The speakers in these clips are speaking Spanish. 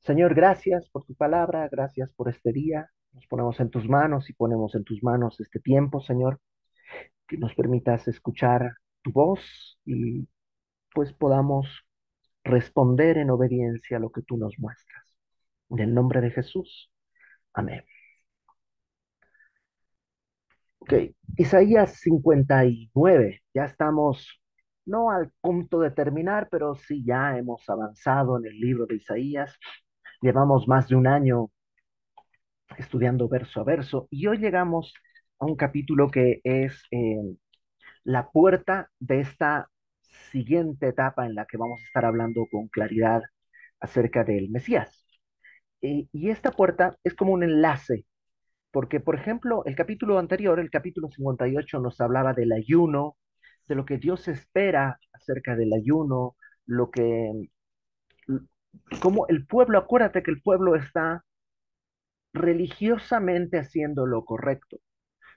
Señor, gracias por tu palabra, gracias por este día. Nos ponemos en tus manos y ponemos en tus manos este tiempo, Señor, que nos permitas escuchar tu voz y pues podamos responder en obediencia a lo que tú nos muestras. En el nombre de Jesús. Amén. Ok, Isaías 59. Ya estamos, no al punto de terminar, pero sí ya hemos avanzado en el libro de Isaías. Llevamos más de un año estudiando verso a verso y hoy llegamos a un capítulo que es la puerta de esta siguiente etapa en la que vamos a estar hablando con claridad acerca del Mesías. Y esta puerta es como un enlace, porque, por ejemplo, el capítulo anterior, el capítulo 58, nos hablaba del ayuno, de lo que Dios espera acerca del ayuno, lo que, como el pueblo, acuérdate que el pueblo está religiosamente haciendo lo correcto,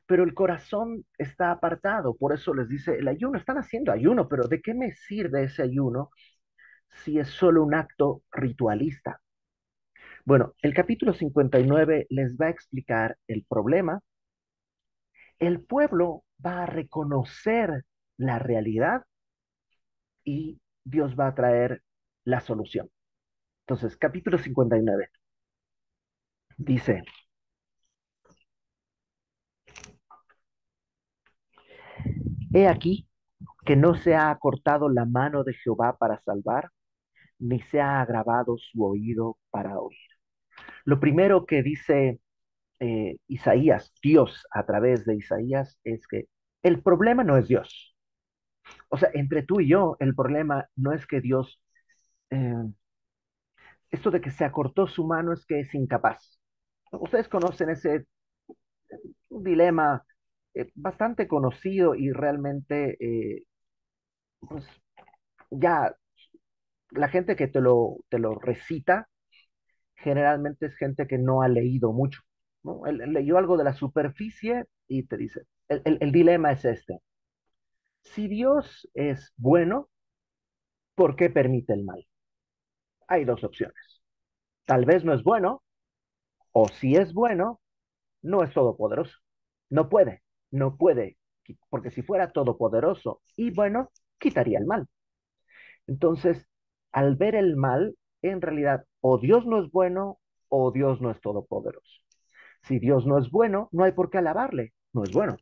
pero el corazón está apartado. Por eso les dice, el ayuno, están haciendo ayuno, pero ¿de qué me sirve ese ayuno si es solo un acto ritualista? Bueno, el capítulo 59 les va a explicar el problema. El pueblo va a reconocer la realidad y Dios va a traer la solución. Entonces, capítulo 59 dice, he aquí que no se ha acortado la mano de Jehová para salvar, ni se ha agravado su oído para oír. Lo primero que dice Isaías, Dios a través de Isaías, es que el problema no es Dios. O sea, entre tú y yo, el problema no es que Dios, eh, esto de que se acortó su mano es que es incapaz. Ustedes conocen ese dilema bastante conocido y realmente, pues ya la gente que te lo recita generalmente es gente que no ha leído mucho, ¿no? Él leyó algo de la superficie y te dice, el dilema es este. Si Dios es bueno, ¿por qué permite el mal? Hay dos opciones. Tal vez no es bueno, o si es bueno, no es todopoderoso. No puede, no puede, porque si fuera todopoderoso y bueno, quitaría el mal. Entonces, al ver el mal, en realidad, o Dios no es bueno, o Dios no es todopoderoso. Si Dios no es bueno, no hay por qué alabarle, no es bueno.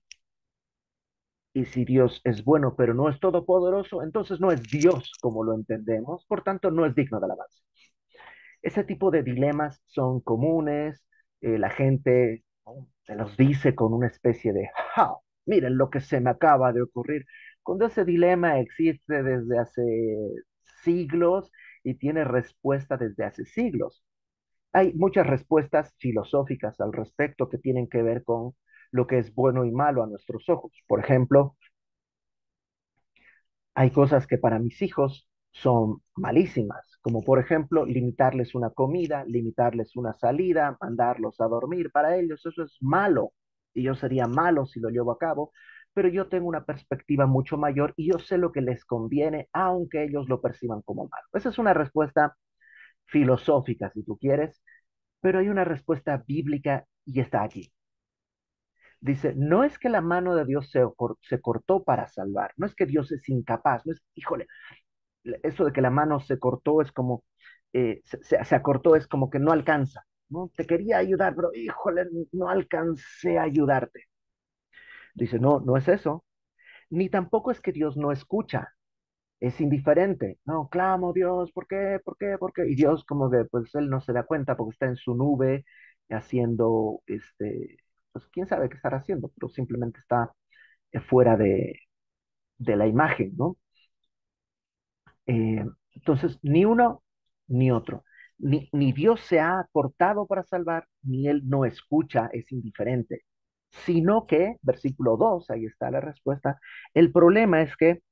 Y si Dios es bueno, pero no es todopoderoso, entonces no es Dios como lo entendemos, por tanto no es digno de alabanza. Ese tipo de dilemas son comunes, la gente, ¿no?, se los dice con una especie de, ¡ja! Miren lo que se me acaba de ocurrir. Cuando ese dilema existe desde hace siglos y tiene respuesta desde hace siglos. Hay muchas respuestas filosóficas al respecto que tienen que ver con lo que es bueno y malo a nuestros ojos. Por ejemplo, hay cosas que para mis hijos son malísimas, como por ejemplo limitarles una comida, limitarles una salida, mandarlos a dormir. Para ellos eso es malo y yo sería malo si lo llevo a cabo, pero yo tengo una perspectiva mucho mayor y yo sé lo que les conviene, aunque ellos lo perciban como malo. Esa es una respuesta filosófica, si tú quieres, pero hay una respuesta bíblica y está aquí. Dice, no es que la mano de Dios se cortó para salvar, no es que Dios es incapaz, no es, híjole, eso de que la mano se cortó es como, se acortó es como que no alcanza, ¿no? Te quería ayudar, pero híjole, no alcancé a ayudarte. Dice, no, no es eso, ni tampoco es que Dios no escucha, es indiferente. No, clamo, Dios, ¿por qué? ¿Por qué? ¿Por qué? Y Dios como que, pues él no se da cuenta porque está en su nube haciendo, pues quién sabe qué estará haciendo, pero simplemente está fuera de la imagen, ¿no? Entonces, ni uno ni otro. Ni Dios se ha cortado para salvar, ni Él no escucha, es indiferente. Sino que, versículo 2 ahí está la respuesta, el problema es que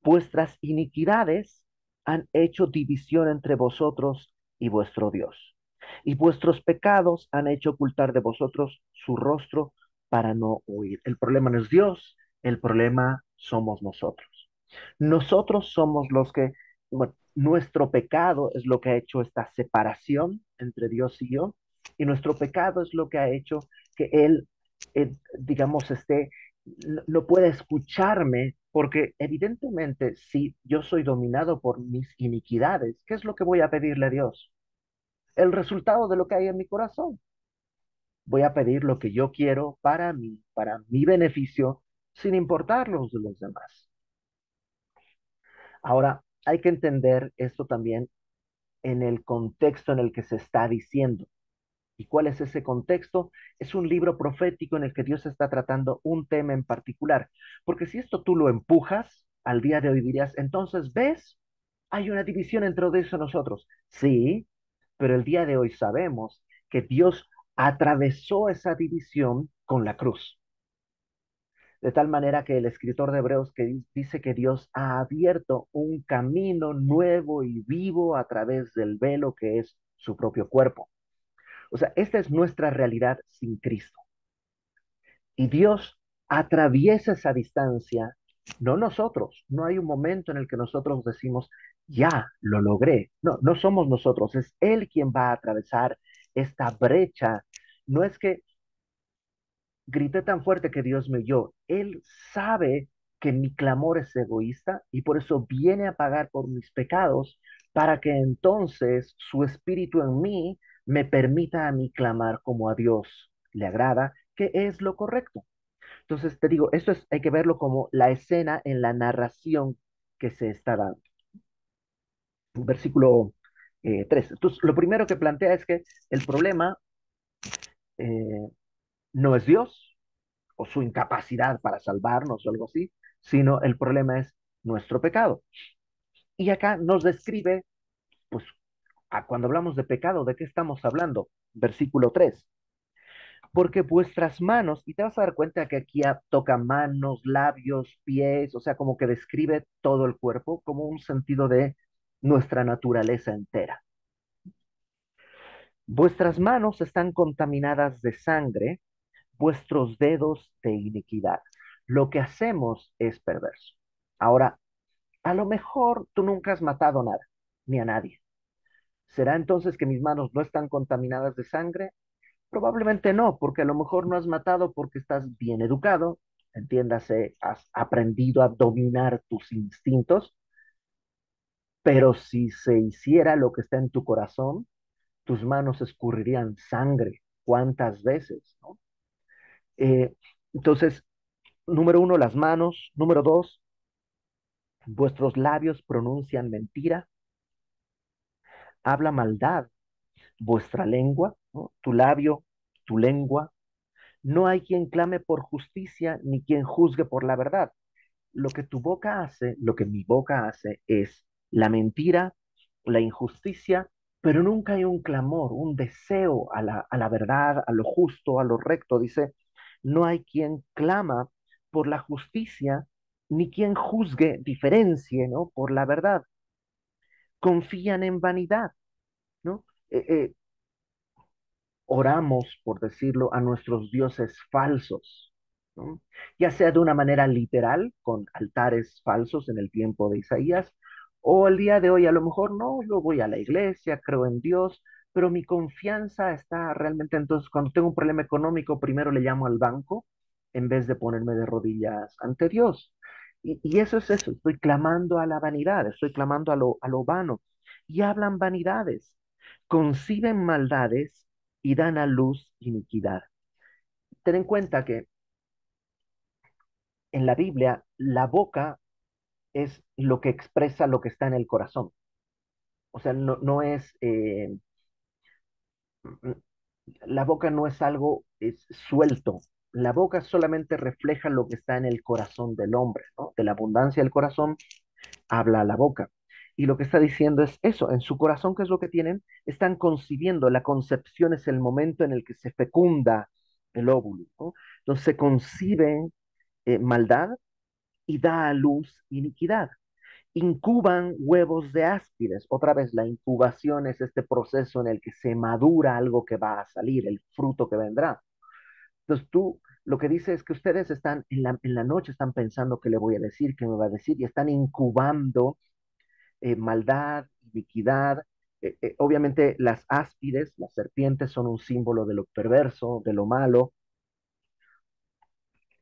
vuestras iniquidades han hecho división entre vosotros y vuestro Dios. Y vuestros pecados han hecho ocultar de vosotros su rostro para no oír. El problema no es Dios, el problema somos nosotros. Nosotros somos los que, bueno, Nuestro pecado es lo que ha hecho esta separación entre Dios y yo, y nuestro pecado es lo que ha hecho que Él, digamos, no pueda escucharme, porque evidentemente si yo soy dominado por mis iniquidades, ¿qué es lo que voy a pedirle a Dios? El resultado de lo que hay en mi corazón. Voy a pedir lo que yo quiero para mi beneficio, sin importar los de los demás. Ahora, hay que entender esto también en el contexto en el que se está diciendo. ¿Y cuál es ese contexto? Es un libro profético en el que Dios está tratando un tema en particular. Porque si esto tú lo empujas, al día de hoy dirías, entonces, ¿ves? Hay una división entre Dios y nosotros. Sí, pero el día de hoy sabemos que Dios atravesó esa división con la cruz. De tal manera que el escritor de Hebreos que dice que Dios ha abierto un camino nuevo y vivo a través del velo que es su propio cuerpo. O sea, esta es nuestra realidad sin Cristo. Y Dios atraviesa esa distancia, no nosotros. No hay un momento en el que nosotros decimos, ya lo logré. No, no somos nosotros, es Él quien va a atravesar esta brecha. No es que grité tan fuerte que Dios me oyó. Él sabe que mi clamor es egoísta y por eso viene a pagar por mis pecados para que entonces su espíritu en mí me permita a mí clamar como a Dios le agrada, que es lo correcto. Entonces te digo, hay que verlo como la escena en la narración que se está dando. Versículo 3. Entonces, lo primero que plantea es que el problema eh, no es Dios, o su incapacidad para salvarnos o algo así, sino el problema es nuestro pecado. Y acá nos describe, pues, cuando hablamos de pecado, ¿de qué estamos hablando? Versículo 3. Porque vuestras manos, y te vas a dar cuenta que aquí toca manos, labios, pies, o sea, como que describe todo el cuerpo, como un sentido de nuestra naturaleza entera. Vuestras manos están contaminadas de sangre, vuestros dedos de iniquidad. Lo que hacemos es perverso. Ahora, a lo mejor tú nunca has matado nada, ni a nadie. ¿Será entonces que mis manos no están contaminadas de sangre? Probablemente no, porque a lo mejor no has matado porque estás bien educado, entiéndase, has aprendido a dominar tus instintos, pero si se hiciera lo que está en tu corazón, tus manos escurrirían sangre. ¿Cuántas veces, no? Eh, entonces, número uno, las manos. Número dos, vuestros labios pronuncian mentira, habla maldad vuestra lengua, ¿no? Tu labio, tu lengua. No hay quien clame por justicia ni quien juzgue por la verdad. Lo que tu boca hace, lo que mi boca hace es la mentira, la injusticia, pero nunca hay un clamor, un deseo a la verdad, a lo justo, a lo recto. Dice, no hay quien clama por la justicia, ni quien juzgue, diferencie, ¿no? Por la verdad. Confían en vanidad, ¿no? Oramos, por decirlo, a nuestros dioses falsos, ¿no? Ya sea de una manera literal, con altares falsos en el tiempo de Isaías, o el día de hoy a lo mejor no, yo voy a la iglesia, creo en Dios, pero mi confianza está realmente entonces, cuando tengo un problema económico, primero le llamo al banco en vez de ponerme de rodillas ante Dios. Y eso es eso, estoy clamando a la vanidad, estoy clamando a lo vano. Y hablan vanidades, conciben maldades y dan a luz iniquidad. Ten en cuenta que en la Biblia la boca es lo que expresa lo que está en el corazón. O sea, no es, la boca no es algo es suelto. La boca solamente refleja lo que está en el corazón del hombre, ¿no? De la abundancia del corazón habla la boca. Y lo que está diciendo es eso, en su corazón, ¿qué es lo que tienen? Están concibiendo, la concepción es el momento en el que se fecunda el óvulo, ¿no? Entonces se concibe maldad y da a luz iniquidad. Incuban huevos de áspides. Otra vez, la incubación es este proceso en el que se madura algo que va a salir, el fruto que vendrá. Entonces tú lo que dices es que ustedes están en la noche, están pensando qué le voy a decir, qué me va a decir, y están incubando maldad, iniquidad. Obviamente las áspides, las serpientes, son un símbolo de lo perverso, de lo malo.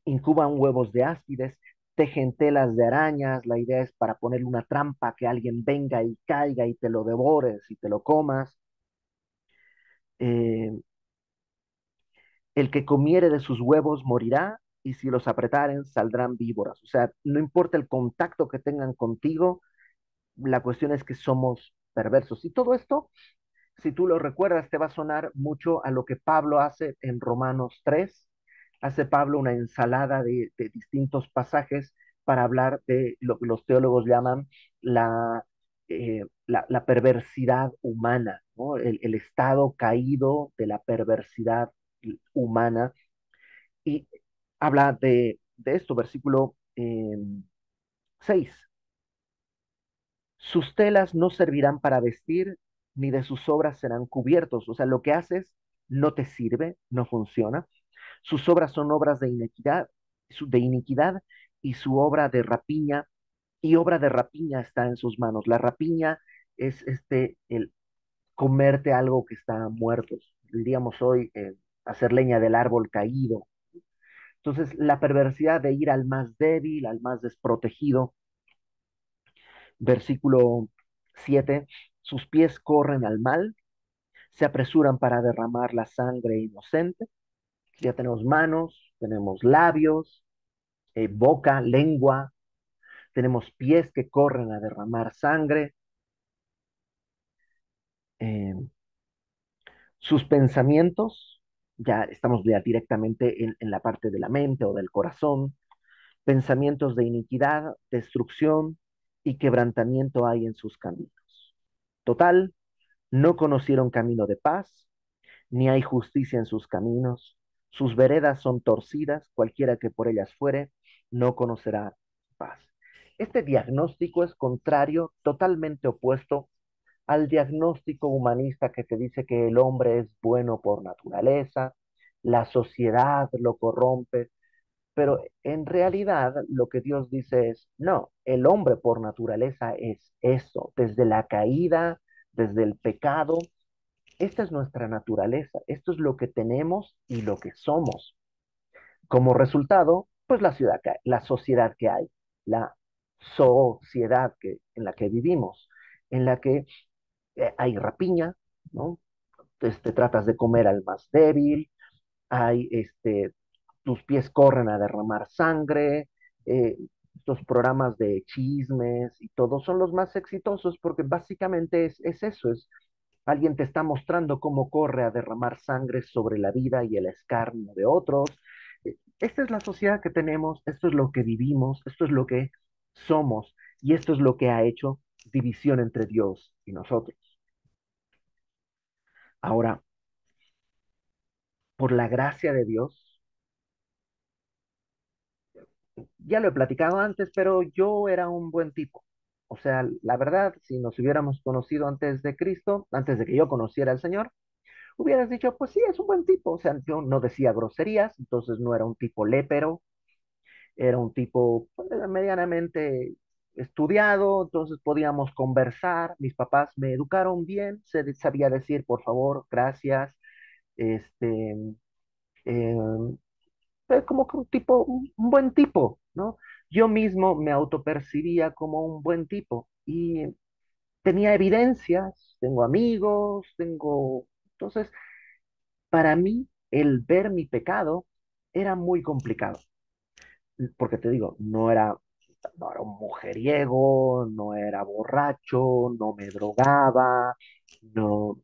Incuban huevos de áspides, tejen telas de arañas. La idea es para poner una trampa, que alguien venga y caiga y te lo devores y te lo comas. Eh, el que comiere de sus huevos morirá, y si los apretaren saldrán víboras. O sea, no importa el contacto que tengan contigo, la cuestión es que somos perversos. Y todo esto, si tú lo recuerdas, te va a sonar mucho a lo que Pablo hace en Romanos 3. Hace Pablo una ensalada de distintos pasajes para hablar de lo que los teólogos llaman la perversidad humana, ¿no? El estado caído de la perversidad humana. Y habla de esto, versículo 6. Sus telas no servirán para vestir, ni de sus obras serán cubiertos. O sea, lo que haces no te sirve, no funciona. Sus obras son obras de iniquidad, y su obra de rapiña, y obra de rapiña está en sus manos. La rapiña es el comerte algo que está muerto. Diríamos hoy, hacer leña del árbol caído. Entonces, la perversidad de ir al más débil, al más desprotegido. Versículo 7. Sus pies corren al mal, se apresuran para derramar la sangre inocente. Ya tenemos manos, tenemos labios, boca, lengua, tenemos pies que corren a derramar sangre. eh, Sus pensamientos, ya estamos ya directamente en la parte de la mente o del corazón. Pensamientos de iniquidad, destrucción y quebrantamiento hay en sus caminos. Total, no conocieron camino de paz, ni hay justicia en sus caminos. Sus veredas son torcidas, cualquiera que por ellas fuere, no conocerá paz. Este diagnóstico es contrario, totalmente opuesto al diagnóstico humanista que te dice que el hombre es bueno por naturaleza, la sociedad lo corrompe, pero en realidad lo que Dios dice es, no, el hombre por naturaleza es eso, desde la caída, desde el pecado. Esta es nuestra naturaleza, esto es lo que tenemos y lo que somos. Como resultado, pues la sociedad que hay, la sociedad en la que vivimos, en la que hay rapiña, ¿no? Tratas de comer al más débil, hay, tus pies corren a derramar sangre. eh, Estos programas de chismes y todo son los más exitosos porque básicamente es eso, es alguien te está mostrando cómo corre a derramar sangre sobre la vida y el escarnio de otros. Esta es la sociedad que tenemos, esto es lo que vivimos, esto es lo que somos, y esto es lo que ha hecho división entre Dios y nosotros. Ahora, por la gracia de Dios, ya lo he platicado antes, pero yo era un buen tipo. O sea, la verdad, si nos hubiéramos conocido antes de Cristo, antes de que yo conociera al Señor, hubieras dicho, pues sí, es un buen tipo. O sea, yo no decía groserías, entonces no era un tipo lépero, era un tipo, pues, medianamente estudiado, entonces podíamos conversar. Mis papás me educaron bien, sabía decir por favor, gracias, este, eh, como que un tipo, un buen tipo, ¿no? Yo mismo me autopercibía como un buen tipo y tenía evidencias, tengo amigos, entonces, para mí, el ver mi pecado era muy complicado, porque te digo, no era un mujeriego, no era borracho, no me drogaba, no,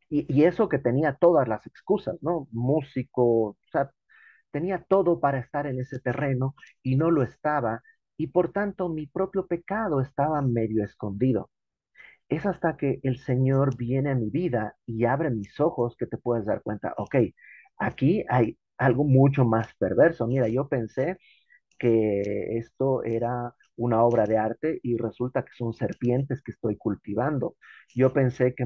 y eso que tenía todas las excusas, ¿no? Músico, o sea, tenía todo para estar en ese terreno y no lo estaba, y por tanto mi propio pecado estaba medio escondido. Es hasta que el Señor viene a mi vida y abre mis ojos que te puedes dar cuenta, ok, aquí hay algo mucho más perverso. Mira, yo pensé que esto era una obra de arte y resulta que son serpientes que estoy cultivando. Yo pensé que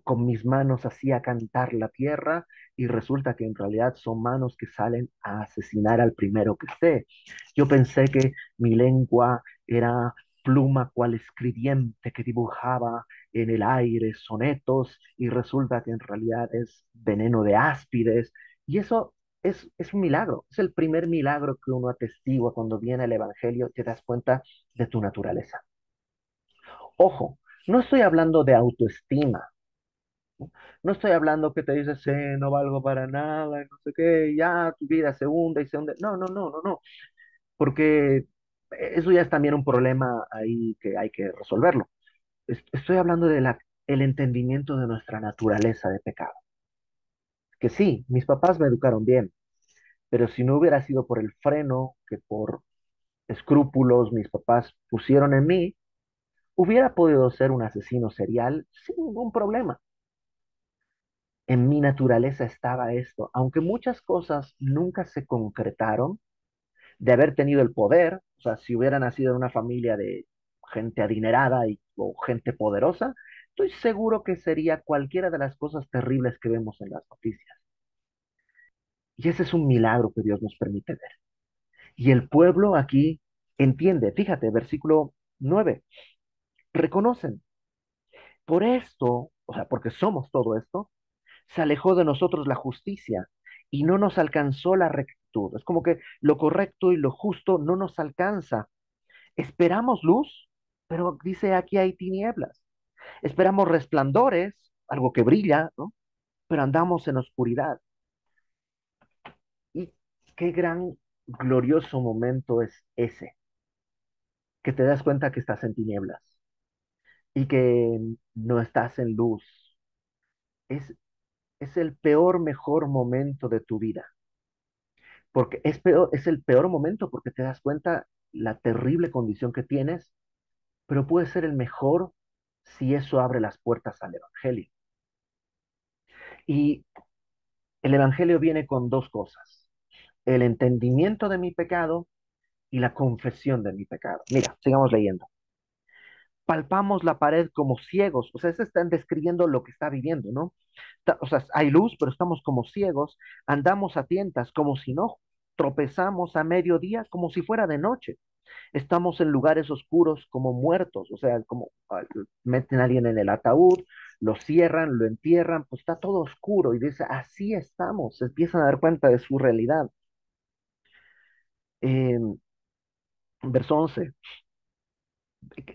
con mis manos hacía cantar la tierra, y resulta que en realidad son manos que salen a asesinar al primero que esté. Yo pensé que mi lengua era pluma cual escribiente que dibujaba en el aire sonetos y resulta que en realidad es veneno de áspides. Y eso es un milagro, es el primer milagro que uno atestigua cuando viene el Evangelio, te das cuenta de tu naturaleza. Ojo, no estoy hablando de autoestima, no estoy hablando que te dices, no valgo para nada, y no sé qué, ya tu vida se hunde y se hunde. No, no, no, no, no, porque eso ya es también un problema ahí que hay que resolverlo. Estoy hablando de el entendimiento de nuestra naturaleza de pecado. Que sí, mis papás me educaron bien, pero si no hubiera sido por el freno que por escrúpulos mis papás pusieron en mí, hubiera podido ser un asesino serial sin ningún problema. En mi naturaleza estaba esto, aunque muchas cosas nunca se concretaron, de haber tenido el poder, o sea, si hubiera nacido en una familia de gente adinerada o gente poderosa, estoy seguro que sería cualquiera de las cosas terribles que vemos en las noticias. Y ese es un milagro que Dios nos permite ver. Y el pueblo aquí entiende, fíjate, versículo 9, reconocen, por esto, o sea, porque somos todo esto, se alejó de nosotros la justicia y no nos alcanzó la rectitud. Es como que lo correcto y lo justo no nos alcanza. Esperamos luz, pero dice aquí hay tinieblas. Esperamos resplandores, algo que brilla, ¿no? Pero andamos en oscuridad. Y qué gran, glorioso momento es ese, que te das cuenta que estás en tinieblas y que no estás en luz. Es, es el peor, mejor momento de tu vida, porque es peor, es el peor momento porque te das cuenta la terrible condición que tienes, pero puede ser el mejor si eso abre las puertas al Evangelio. Y el Evangelio viene con dos cosas, el entendimiento de mi pecado y la confesión de mi pecado. Mira, sigamos leyendo. Palpamos la pared como ciegos, o sea, se están describiendo lo que está viviendo, ¿no? O sea, hay luz, pero estamos como ciegos, andamos a tientas como si no, tropezamos a mediodía como si fuera de noche, estamos en lugares oscuros como muertos, o sea, como meten a alguien en el ataúd, lo cierran, lo entierran, pues está todo oscuro y dice, así estamos, se empiezan a dar cuenta de su realidad. Eh, verso 11,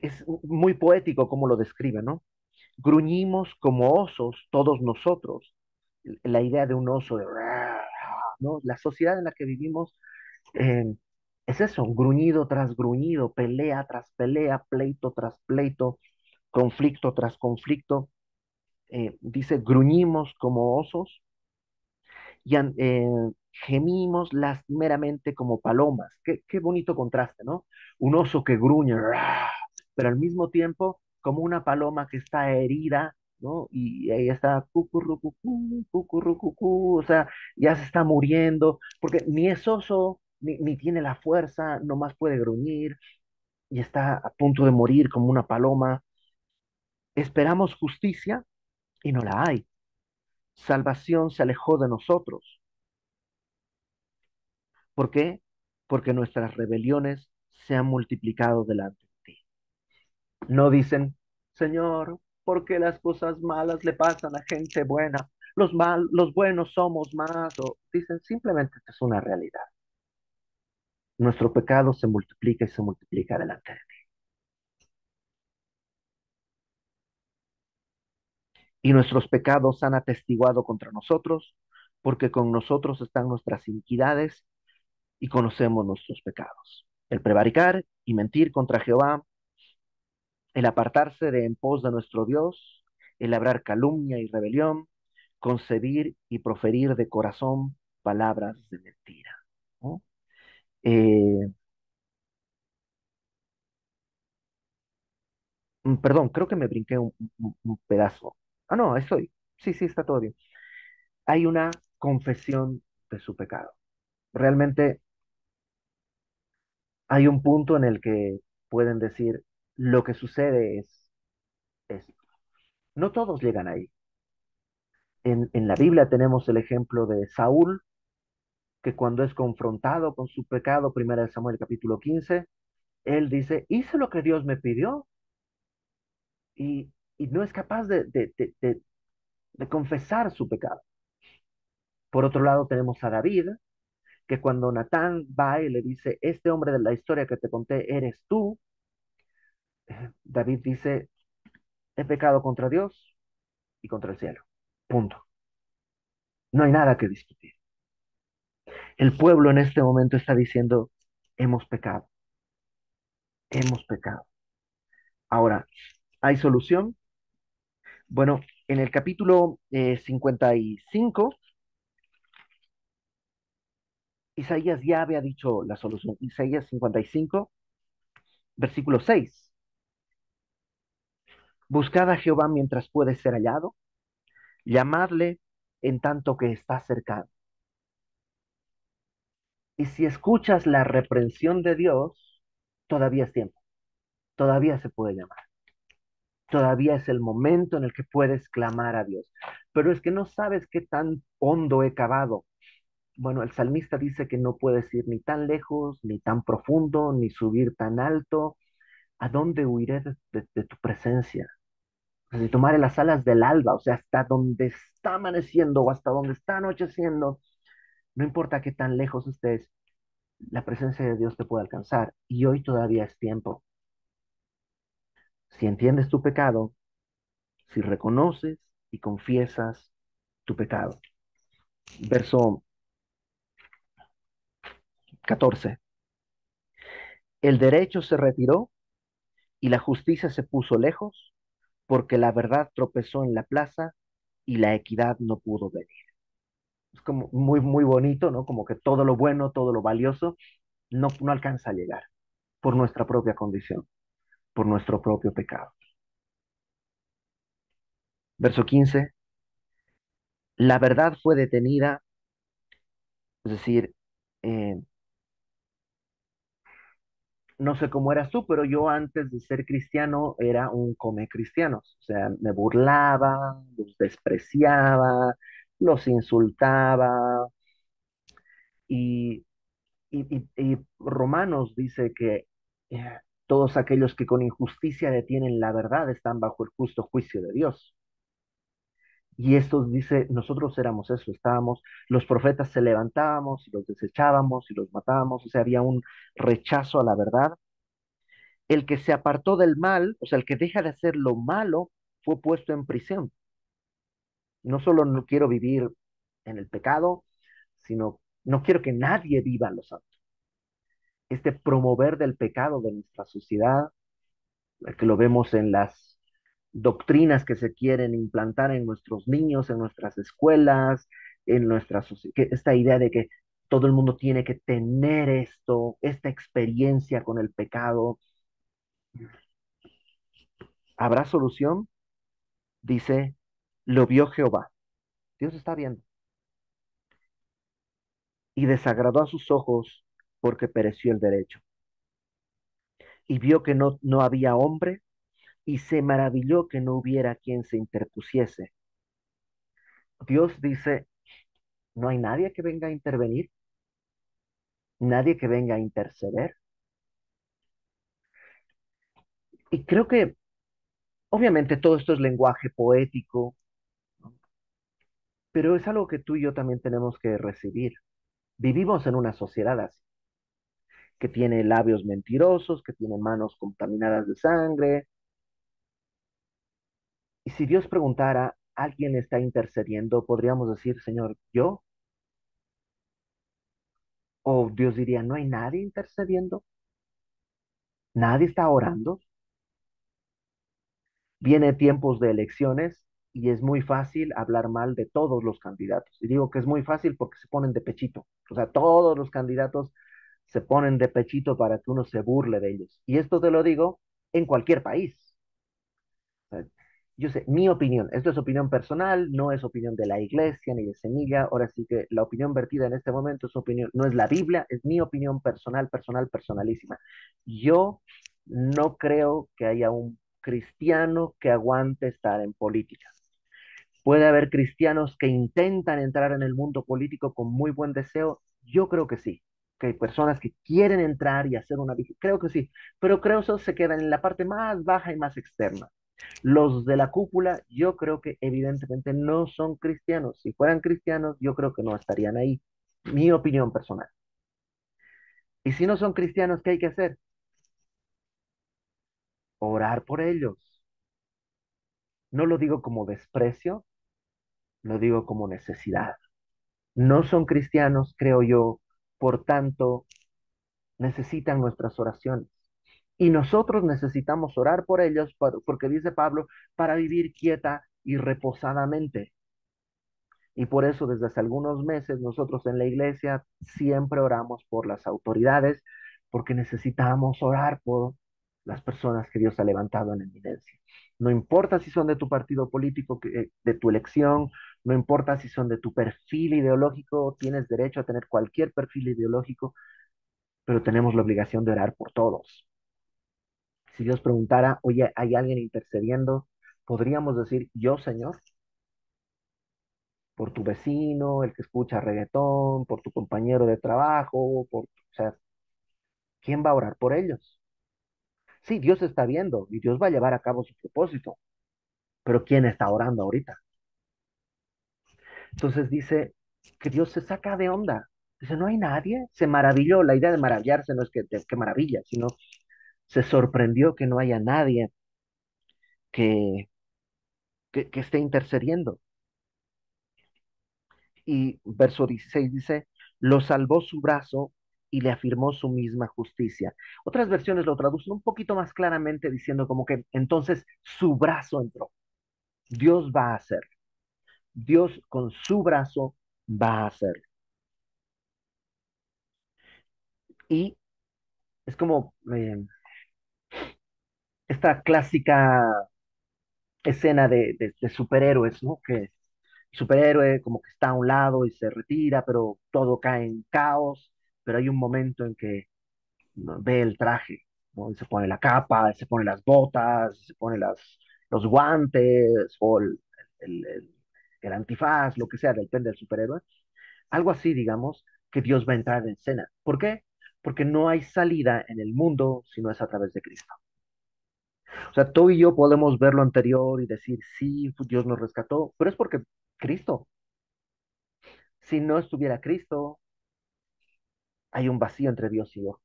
es muy poético como lo describe, ¿no? Gruñimos como osos todos nosotros. La idea de un oso, de, ¿no? La sociedad en la que vivimos eh, es eso, gruñido tras gruñido, pelea tras pelea, pleito tras pleito, conflicto tras conflicto. Dice, gruñimos como osos y gemimos lastimeramente como palomas. Qué bonito contraste, ¿no? Un oso que gruñe, ¡ah! Pero al mismo tiempo como una paloma que está herida, ¿no? Y ahí está, cucurrucucú, cucurrucucú, o sea, ya se está muriendo, porque ni es oso, ni tiene la fuerza, nomás puede gruñir y está a punto de morir como una paloma. Esperamos justicia y no la hay. Salvación se alejó de nosotros. ¿Por qué? Porque nuestras rebeliones se han multiplicado delante de ti. No dicen, Señor, ¿por qué las cosas malas le pasan a gente buena? Los buenos somos más. O dicen, simplemente es una realidad. Nuestro pecado se multiplica y se multiplica delante de ti. Y nuestros pecados han atestiguado contra nosotros, porque con nosotros están nuestras iniquidades y conocemos nuestros pecados. El prevaricar y mentir contra Jehová, el apartarse de en pos de nuestro Dios, el labrar calumnia y rebelión, concebir y proferir de corazón palabras de mentira. ¿No? Eh, perdón, creo que me brinqué un pedazo. Ah, no, estoy. Sí, sí, está todo bien. Hay una confesión de su pecado. Realmente hay un punto en el que pueden decir, lo que sucede es, no todos llegan ahí. En la Biblia tenemos el ejemplo de Saúl, que cuando es confrontado con su pecado, primera de Samuel capítulo 15, Él dice, hice lo que Dios me pidió y no es capaz de confesar su pecado. Por otro lado, tenemos a David, que cuando Natán va y le dice, este hombre de la historia que te conté eres tú, David dice, he pecado contra Dios y contra el cielo. Punto. No hay nada que discutir. El pueblo en este momento está diciendo, hemos pecado, hemos pecado. Ahora, ¿hay solución? Bueno, en el capítulo 55, Isaías ya había dicho la solución. Isaías 55, versículo 6. Buscad a Jehová mientras puede ser hallado, llamadle en tanto que está cercano. Y si escuchas la reprensión de Dios, todavía es tiempo, todavía se puede llamar, todavía es el momento en el que puedes clamar a Dios. Pero es que no sabes qué tan hondo he cavado. Bueno, el salmista dice que no puedes ir ni tan lejos, ni tan profundo, ni subir tan alto. ¿A dónde huiré de tu presencia? Si tomaré las alas del alba, o sea, hasta donde está amaneciendo o hasta donde está anocheciendo, no importa qué tan lejos estés, la presencia de Dios te puede alcanzar. Y hoy todavía es tiempo. Si entiendes tu pecado, si reconoces y confiesas tu pecado. Verso 14. El derecho se retiró y la justicia se puso lejos, porque la verdad tropezó en la plaza y la equidad no pudo venir. Es como muy, muy bonito, ¿no? Como que todo lo bueno, todo lo valioso, no alcanza a llegar por nuestra propia condición, por nuestro propio pecado. Verso 15. La verdad fue detenida, es decir, eh, no sé cómo eras tú, pero yo antes de ser cristiano era un come cristianos. O sea, me burlaba, los despreciaba, los insultaba. Y, y Romanos dice que todos aquellos que con injusticia detienen la verdad están bajo el justo juicio de Dios. Y esto dice, nosotros éramos eso, estábamos, los profetas se levantábamos y los desechábamos y los matábamos, o sea, había un rechazo a la verdad. El que se apartó del mal, o sea, el que deja de hacer lo malo, fue puesto en prisión. No solo no quiero vivir en el pecado, sino no quiero que nadie viva en lo santo. Este promover del pecado de nuestra sociedad, que lo vemos en las doctrinas que se quieren implantar en nuestros niños, en nuestras escuelas, en nuestra sociedad, esta idea de que todo el mundo tiene que tener esto, esta experiencia con el pecado. ¿Habrá solución? Dice, lo vio Jehová. Dios está viendo. Y desagradó a sus ojos porque pereció el derecho. Y vio que no había hombre y se maravilló que no hubiera quien se interpusiese. Dios dice, no hay nadie que venga a intervenir, nadie que venga a interceder. Y creo que, obviamente, todo esto es lenguaje poético, ¿no? Pero es algo que tú y yo también tenemos que recibir. Vivimos en una sociedad así, que tiene labios mentirosos, que tiene manos contaminadas de sangre. Y si Dios preguntara, ¿alguien está intercediendo? Podríamos decir, Señor, ¿yo? O Dios diría, ¿no hay nadie intercediendo? ¿Nadie está orando? Viene tiempos de elecciones y es muy fácil hablar mal de todos los candidatos. Y digo que es muy fácil porque se ponen de pechito. O sea, todos los candidatos se ponen de pechito para que uno se burle de ellos. Y esto te lo digo en cualquier país. O sea, yo sé, mi opinión, esto es opinión personal, no es opinión de la iglesia ni de Semilla. Ahora sí que la opinión vertida en este momento es opinión, no es la Biblia, es mi opinión personal, personal, personalísima. Yo no creo que haya un cristiano que aguante estar en política. Puede haber cristianos que intentan entrar en el mundo político con muy buen deseo. Yo creo que sí. Que hay personas que quieren entrar y hacer una vigilia. Creo que sí, pero creo que eso se queda en la parte más baja y más externa. Los de la cúpula, yo creo que evidentemente no son cristianos. Si fueran cristianos, yo creo que no estarían ahí. Mi opinión personal. Y si no son cristianos, ¿qué hay que hacer? Orar por ellos. No lo digo como desprecio, lo digo como necesidad. No son cristianos, creo yo, por tanto, necesitan nuestras oraciones. Y nosotros necesitamos orar por ellos, porque dice Pablo, para vivir quieta y reposadamente. Y por eso desde hace algunos meses nosotros en la iglesia siempre oramos por las autoridades, porque necesitamos orar por las personas que Dios ha levantado en eminencia. No importa si son de tu partido político, de tu elección, no importa si son de tu perfil ideológico, tienes derecho a tener cualquier perfil ideológico, pero tenemos la obligación de orar por todos. Si Dios preguntara, oye, ¿hay alguien intercediendo? Podríamos decir, yo, Señor, por tu vecino, el que escucha reggaetón, por tu compañero de trabajo, o sea, ¿quién va a orar por ellos? Sí, Dios está viendo y Dios va a llevar a cabo su propósito, pero ¿quién está orando ahorita? Entonces dice que Dios se saca de onda. Dice, no hay nadie. Se maravilló. La idea de maravillarse no es que maravilla, sino se sorprendió que no haya nadie que, que esté intercediendo. Y verso 16 dice, lo salvó su brazo y le afirmó su misma justicia. Otras versiones lo traducen un poquito más claramente diciendo como que entonces su brazo entró. Dios va a hacer. Dios con su brazo va a hacer. Y es como esta clásica escena de superhéroes, ¿no? Que el superhéroe como que está a un lado y se retira, pero todo cae en caos, pero hay un momento en que, ¿no?, ve el traje, ¿no? Y se pone la capa, se pone las botas, se pone los guantes o el, el- el antifaz, lo que sea, depende del superhéroe. Algo así, digamos, que Dios va a entrar en escena. ¿Por qué? Porque no hay salida en el mundo si no es a través de Cristo. O sea, tú y yo podemos ver lo anterior y decir, sí, Dios nos rescató, pero es porque Cristo. Si no estuviera Cristo, hay un vacío entre Dios y yo.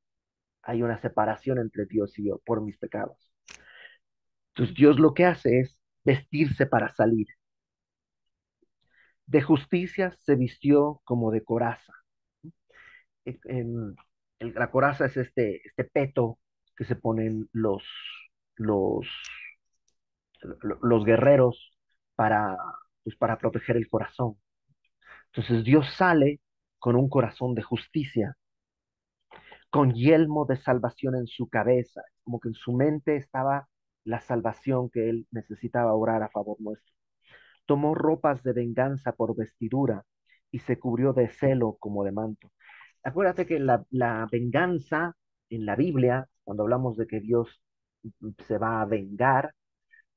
Hay una separación entre Dios y yo por mis pecados. Entonces Dios lo que hace es vestirse para salir. De justicia se vistió como de coraza. En- la coraza es este peto que se ponen los, los guerreros para, pues, para proteger el corazón. Entonces Dios sale con un corazón de justicia, con yelmo de salvación en su cabeza, como que en su mente estaba la salvación que él necesitaba orar a favor nuestro. Tomó ropas de venganza por vestidura y se cubrió de celo como de manto. Acuérdate que la venganza en la Biblia, cuando hablamos de que Dios se va a vengar,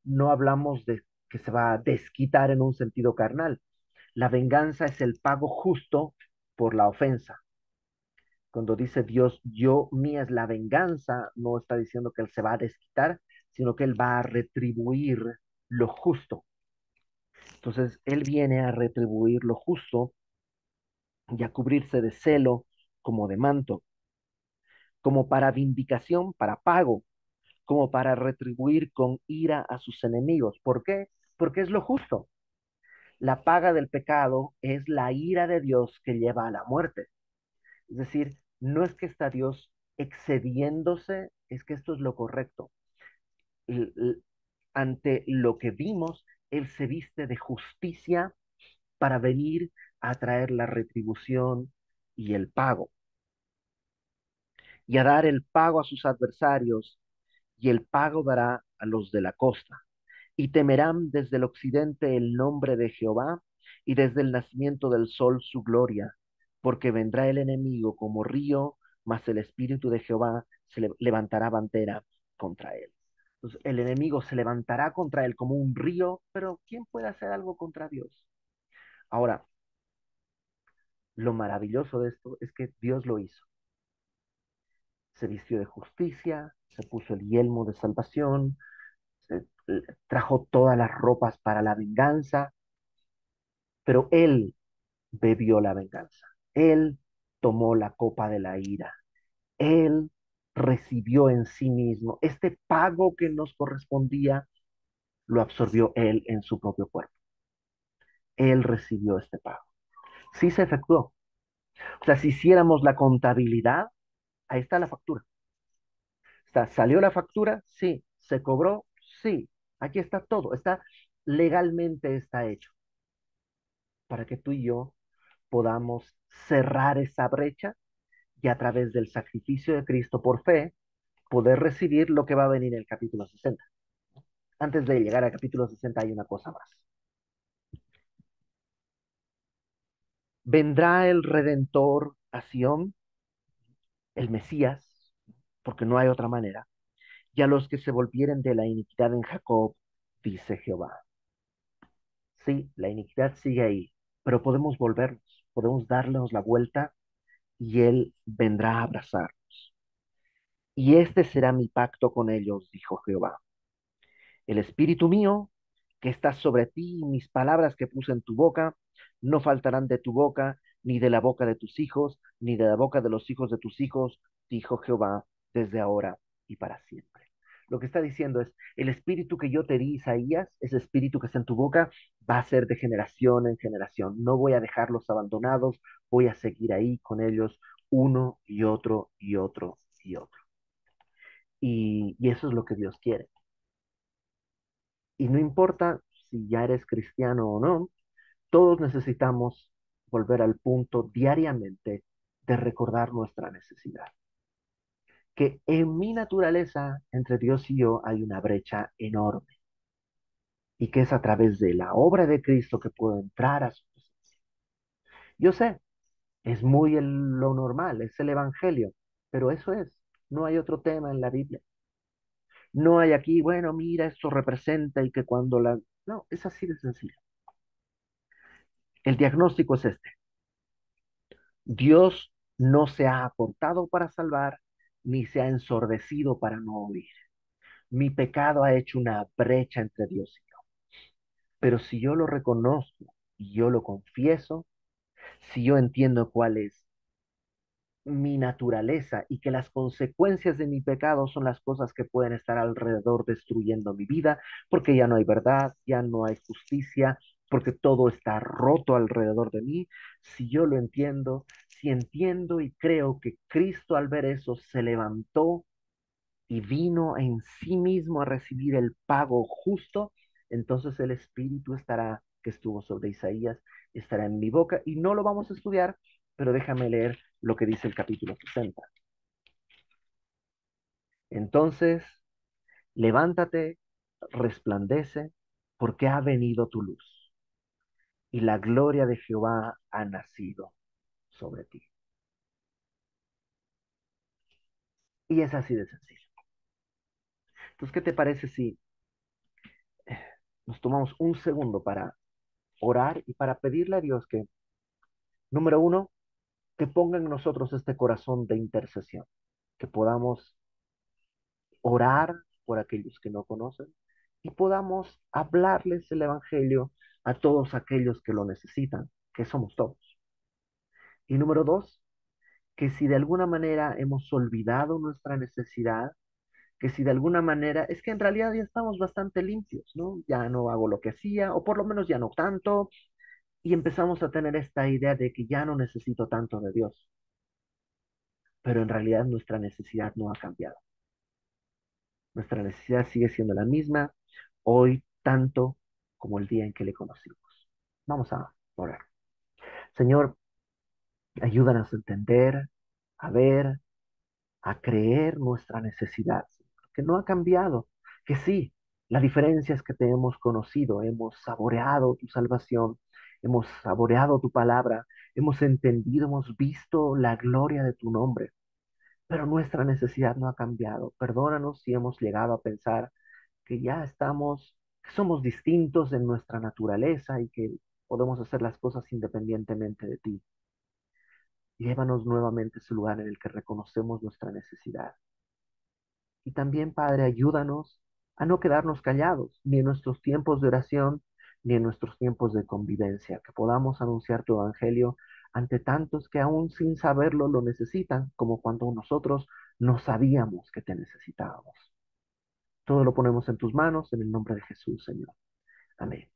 no hablamos de que se va a desquitar en un sentido carnal. La venganza es el pago justo por la ofensa. Cuando dice Dios, yo, mía es la venganza, no está diciendo que Él se va a desquitar, sino que Él va a retribuir lo justo. Entonces, Él viene a retribuir lo justo y a cubrirse de celo como de manto, como para vindicación, para pago, como para retribuir con ira a sus enemigos. ¿Por qué? Porque es lo justo. La paga del pecado es la ira de Dios que lleva a la muerte. Es decir, no es que está Dios excediéndose, es que esto es lo correcto. L- l- Ante lo que vimos, Él se viste de justicia para venir a traer la retribución y el pago, y a dar el pago a sus adversarios, y el pago dará a los de la costa. Y temerán desde el occidente el nombre de Jehová, y desde el nacimiento del sol su gloria, porque vendrá el enemigo como río, mas el espíritu de Jehová levantará bandera contra él. Entonces, el enemigo se levantará contra él como un río, pero ¿quién puede hacer algo contra Dios? Ahora, lo maravilloso de esto es que Dios lo hizo. Se vistió de justicia, se puso el yelmo de salvación, trajo todas las ropas para la venganza, pero él bebió la venganza. Él tomó la copa de la ira. Él recibió en sí mismo este pago que nos correspondía, lo absorbió él en su propio cuerpo. Él recibió este pago. Sí se efectuó. O sea, si hiciéramos la contabilidad, ahí está la factura. Está, ¿salió la factura? Sí. ¿Se cobró? Sí. Aquí está todo. Legalmente está hecho para que tú y yo podamos cerrar esa brecha y a través del sacrificio de Cristo por fe poder recibir lo que va a venir en el capítulo 60. Antes de llegar al capítulo 60 hay una cosa más. Vendrá el Redentor a Sión, el Mesías, porque no hay otra manera, y a los que se volvieren de la iniquidad en Jacob, dice Jehová. Sí, la iniquidad sigue ahí, pero podemos volvernos, podemos darnos la vuelta y Él vendrá a abrazarnos. Y este será mi pacto con ellos, dijo Jehová. El espíritu mío que está sobre ti y mis palabras que puse en tu boca no faltarán de tu boca, ni de la boca de tus hijos, ni de la boca de los hijos de tus hijos, dijo Jehová, desde ahora y para siempre. Lo que está diciendo es, el espíritu que yo te di, Isaías, ese espíritu que está en tu boca, va a ser de generación en generación. No voy a dejarlos abandonados, voy a seguir ahí con ellos uno y otro y otro y otro. Y eso es lo que Dios quiere. Y no importa si ya eres cristiano o no, todos necesitamos volver al punto diariamente de recordar nuestra necesidad. Que en mi naturaleza, entre Dios y yo, hay una brecha enorme. Y que es a través de la obra de Cristo que puedo entrar a su presencia. Yo sé, es muy lo normal, es el Evangelio, pero eso es, no hay otro tema en la Biblia. No hay aquí, bueno, mira, esto representa y que cuando la... No, es así de sencillo. El diagnóstico es este. Dios no se ha acortado para salvar, ni se ha ensordecido para no oír. Mi pecado ha hecho una brecha entre Dios y yo. Pero si yo lo reconozco y yo lo confieso, si yo entiendo cuál es mi naturaleza y que las consecuencias de mi pecado son las cosas que pueden estar alrededor destruyendo mi vida, porque ya no hay verdad, ya no hay justicia, porque todo está roto alrededor de mí. Si yo lo entiendo, si entiendo y creo que Cristo al ver eso se levantó y vino en sí mismo a recibir el pago justo, entonces el Espíritu estará, que estuvo sobre Isaías, estará en mi boca y no lo vamos a estudiar, pero déjame leer lo que dice el capítulo 60. Entonces, levántate, resplandece, porque ha venido tu luz y la gloria de Jehová ha nacido sobre ti. Y es así de sencillo. Entonces, ¿qué te parece si nos tomamos un segundo para orar y para pedirle a Dios que, número uno, que ponga en nosotros este corazón de intercesión, que podamos orar por aquellos que no conocen y podamos hablarles el Evangelio a todos aquellos que lo necesitan, que somos todos. Y número dos, que si de alguna manera hemos olvidado nuestra necesidad, que si de alguna manera, es que en realidad ya estamos bastante limpios, ¿no? Ya no hago lo que hacía, o por lo menos ya no tanto, y empezamos a tener esta idea de que ya no necesito tanto de Dios, pero en realidad nuestra necesidad no ha cambiado. Nuestra necesidad sigue siendo la misma hoy tanto como el día en que le conocimos. Vamos a orar. Señor, ayúdanos a entender, a ver, a creer nuestra necesidad, que no ha cambiado, que sí, la diferencia es que te hemos conocido, hemos saboreado tu salvación, hemos saboreado tu palabra, hemos entendido, hemos visto la gloria de tu nombre, pero nuestra necesidad no ha cambiado. Perdónanos si hemos llegado a pensar que ya estamos, que somos distintos en nuestra naturaleza y que podemos hacer las cosas independientemente de ti. Llévanos nuevamente a ese lugar en el que reconocemos nuestra necesidad. Y también, Padre, ayúdanos a no quedarnos callados, ni en nuestros tiempos de oración, ni en nuestros tiempos de convivencia, que podamos anunciar tu evangelio ante tantos que aún sin saberlo lo necesitan, como cuando nosotros no sabíamos que te necesitábamos. Todo lo ponemos en tus manos, en el nombre de Jesús, Señor. Amén.